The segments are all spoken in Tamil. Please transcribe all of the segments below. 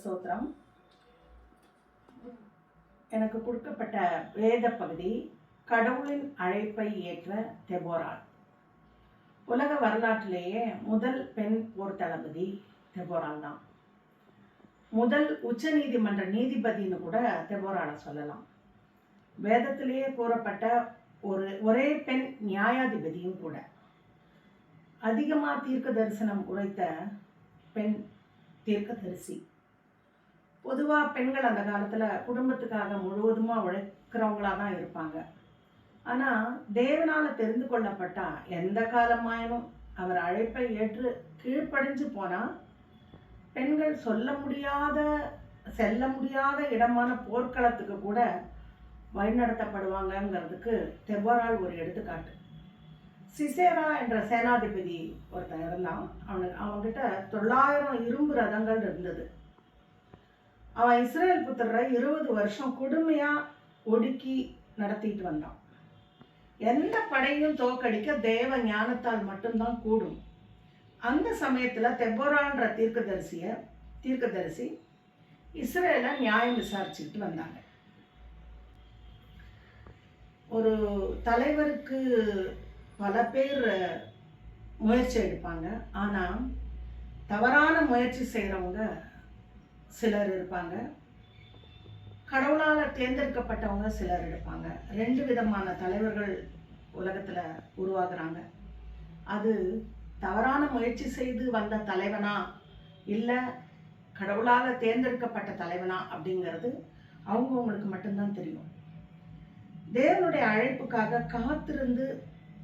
ஸ்தோத்திரம். எனக்கு கொடுக்கப்பட்ட வேத பகுதி கடவுளின் அழைப்பை ஏற்ற தெபோராள். உலக வரலாற்றிலேயே முதல் பெண் போர் தளபதி தெபோராள் தான். முதல் உச்ச நீதிமன்ற நீதிபதினு கூட தெபோராளை சொல்லலாம். வேதத்திலேயே கூறப்பட்ட ஒரே பெண் நியாயாதிபதியும் கூட. அதிகமாக தீர்க்க தரிசனம் உரைத்த பெண் தீர்க்கதரிசி. பொதுவாக பெண்கள் அந்த காலத்தில் குடும்பத்துக்காக முழுவதுமாக உழைக்கிறவங்களாக தான் இருப்பாங்க. ஆனால் தேவனால் தெரிந்து கொள்ளப்பட்டா எந்த காலமாயினும் அவர் அழைப்பை ஏற்று கீழ்ப்படிஞ்சு போனால் பெண்கள் செல்ல முடியாத இடமான போர்க்களத்துக்கு கூட வழிநடத்தப்படுவாங்கங்கிறதுக்கு தெபோராள் ஒரு எடுத்துக்காட்டு. சிசேரா என்ற சேனாதிபதி ஒருத்தன் இருந்தான். அவன்கிட்ட 900 இரும்பு ரதங்கள் இருந்தது. அவன் இஸ்ரேல் புத்திரரை 20 வருஷம் கொடுமையாக ஒடுக்கி நடத்திட்டு வந்தான். எந்த படையும் தோக்கடிக்க தேவ ஞானத்தால் மட்டும்தான் கூடும். அந்த சமயத்தில் தெபோரான்ற தீர்க்கதரிசி இஸ்ரேலை நியாயம் விசாரிச்சுக்கிட்டு வந்தாங்க. ஒரு தலைவருக்கு பல பேர் முயற்சி எடுப்பாங்க. ஆனால் தவறான முயற்சி செய்கிறவங்க சிலர் இருப்பாங்க. கடவுளால் தேர்ந்தெடுக்கப்பட்டவங்க சிலர் இருப்பாங்க. 2 விதமான தலைவர்கள் உலகத்தில் உருவாகிறாங்க. அது தவறான முயற்சி செய்து வந்த தலைவனா இல்லை கடவுளால் தேர்ந்தெடுக்கப்பட்ட தலைவனா அப்படிங்கிறது அவங்கவுங்களுக்கு மட்டும்தான் தெரியும். தேவனுடைய அழைப்புக்காக காத்திருந்து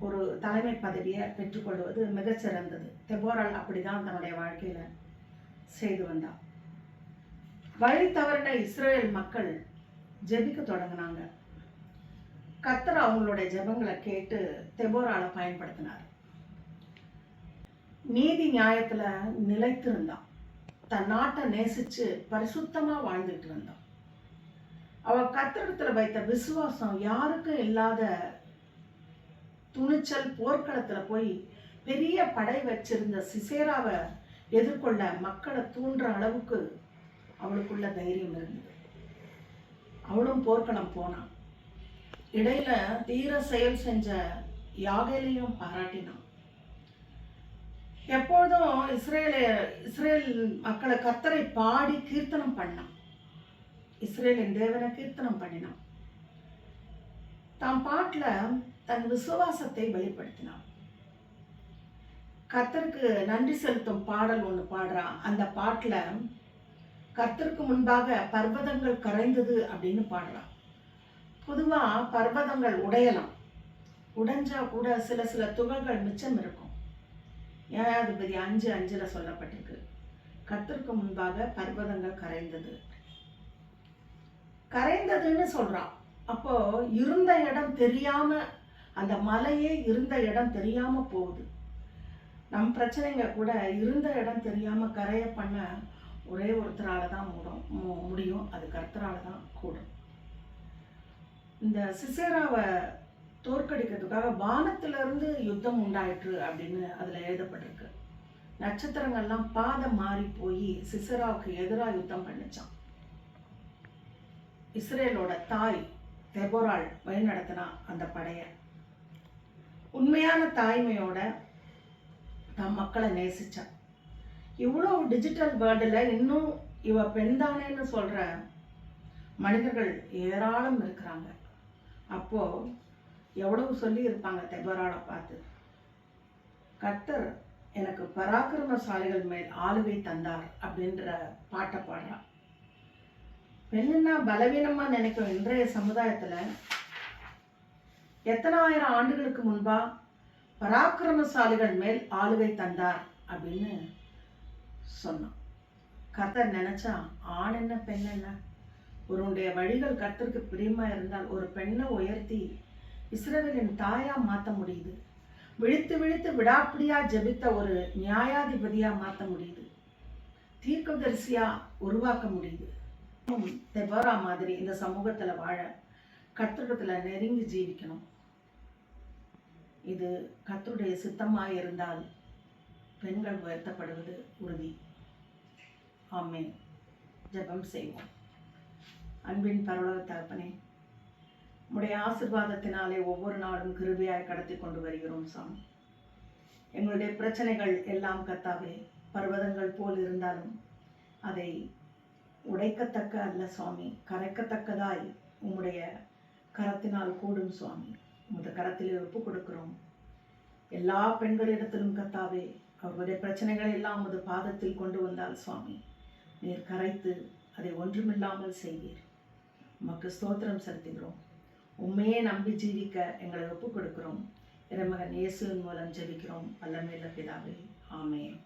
ஒரு தலைமை பதவியை பெற்றுக்கொள்வது மிகச்சிறந்தது. தெபோராள் அப்படிதான் தன்னுடைய வாழ்க்கையில் செய்து வந்தார். வழி தவறின இஸ்ரேல் மக்கள் ஜெபிக்க தொடங்கினாங்க. கர்த்தர் அவங்களுடைய ஜெபங்களை கேட்டு தெபோராளை பயன்படுத்தினார். நீதி நியாயத்தில் நிலைத்திருந்தான். தன் நாட்டை நேசித்து பரிசுத்தமாக வாழ்ந்துட்டு இருந்தான். அவள் கர்த்தரிடத்தில் வைத்த விசுவாசம் யாருக்கும் இல்லாத துணிச்சல். போர்க்களத்தில் போய் பெரிய படை வச்சிருந்த சிசேராவை எதிர்கொள்ள மக்களை தூண்டுற அளவுக்கு அவளுக்குள்ள தைரியம் இருந்தது. அவளும் போர்க்களம் போனான். இடையில தீர செயல் செஞ்ச யாகேலையும் பாராட்டினான். எப்பொழுதும் இஸ்ரேல் மக்களை கர்த்தரை பாடி கீர்த்தனம் பண்ணான். இஸ்ரேலின் தேவனை கீர்த்தனம் பண்ணினான். தான் பாட்டில் தன் விசுவாசத்தை வெளிப்படுத்தினான். கர்த்தருக்கு நன்றி செலுத்தும் பாடல் ஒன்று பாடுறான். அந்த பாட்டில் கர்த்தருக்கு முன்பாக பர்வதங்கள் கரைந்தது அப்படின்னு பாடுறான். பொதுவாக பர்வதங்கள் உடையலாம். உடைஞ்சா கூட சில துகள்கள் மிச்சம் இருக்கும். நியாயாதிபதி 5:5 சொல்லப்பட்டிருக்கு. கர்த்தருக்கு முன்பாக பர்வதங்கள் கரைந்ததுன்னு சொல்றான். அப்போ இருந்த இடம் தெரியாம, அந்த மலையே இருந்த இடம் தெரியாம போகுது. நம் பிரச்சனைங்க கூட இருந்த இடம் தெரியாம கரைய பண்ண ஒரே ஒருத்தரால தான் முடியும். அது கர்த்தரால தான் கூடும். இந்த சிசேராவை தோற்கடிக்கிறதுக்காக வானத்திலிருந்து யுத்தம் உண்டாயிற்று அப்படின்னு அதுல எழுதப்பட்டிருக்கு. நட்சத்திரங்கள்லாம் பாதம் மாறி போய் சிசேராவுக்கு எதிராக யுத்தம் பண்ணிச்சான். இஸ்ரேலோட தாய் தெபோராள் வழிநடத்தினா அந்த படையை. உண்மையான தாய்மையோட தம் மக்களை நேசிச்சான். இவ்வளோ டிஜிட்டல் வேர்ல்டில் இன்னும் இவ பெண்தானேன்னு சொல்கிற மனிதர்கள் ஏராளம் இருக்கிறாங்க. அப்போது எவ்வளவு சொல்லி இருப்பாங்க தெபோராளை பார்த்து. கர்த்தர் எனக்கு பராக்கிரமசாலிகள் மேல் ஆளுகை தந்தார் அப்படின்ற பாட்டை பாடுறான். பெண்ணுன்னா பலவீனமாக நினைக்கும் இன்றைய சமுதாயத்தில் எத்தனை ஆயிரம் ஆண்டுகளுக்கு முன்பா பராக்கிரமசாலிகள் மேல் ஆளுகை தந்தார் அப்படின்னு சொன்னான். கர்த்தர் நினைச்சா ஆண் என்ன பெண் என்ன, ஒருவனுடைய வழிகள் கர்த்தருக்கு பிரியமா இருந்தால் ஒரு பெண்ணை உயர்த்தி இஸ்ரவேலின் தாயா மாற்ற முடியுது. விழித்து விழித்து விடாப்பிடியா ஜெபித்த ஒரு நியாயாதிபதியா மாற்ற முடியுது. தீர்க்கதரிசியா உருவாக்க முடியுது. தெபோரா மாதிரி இந்த சமூகத்துல வாழ கர்த்தரிடத்துல நெருங்கி ஜீவிக்கணும். இது கர்த்தருடைய சித்தமாய் இருந்தால் பெண்கள் உயர்த்தப்படுவது உறுதி. ஆமென். ஜெபம் செய்வோம். அன்பின் பரலோக தகப்பனே, உம்முடைய ஆசீர்வாதத்தினாலே ஒவ்வொரு நாளும் கிருபையாய் கடத்தி கொண்டு வருகிறோம் சாமி. எங்களுடைய பிரச்சனைகள் எல்லாம் கர்த்தாவே பர்வதங்கள் போல் இருந்தாலும் அதை உடைக்கத்தக்க அல்ல சுவாமி, கரைக்கத்தக்கதாய் உம்முடைய கரத்தினால் கூடும் சுவாமி. உமது கரத்திலே ஒப்பு கொடுக்கிறோம். எல்லா பெண்களிடத்திலும் கர்த்தாவே அவர்களுடைய பிரச்சனைகளை எல்லாம் உமது பாதத்தில் கொண்டு வந்தால் சுவாமி, நீர் கரைத்து அதை ஒன்றுமில்லாமல் செய்வீர். உமக்கு ஸ்தோத்திரம் செலுத்துகிறோம். உண்மையே நம்பி ஜீவிக்க எங்களை ஒப்பு கொடுக்கிறோம். இறைமகன் இயேசுவின் மூலம் ஜெபிக்கிறோம். வல்லமையுள்ள பிதாவே, ஆமென்.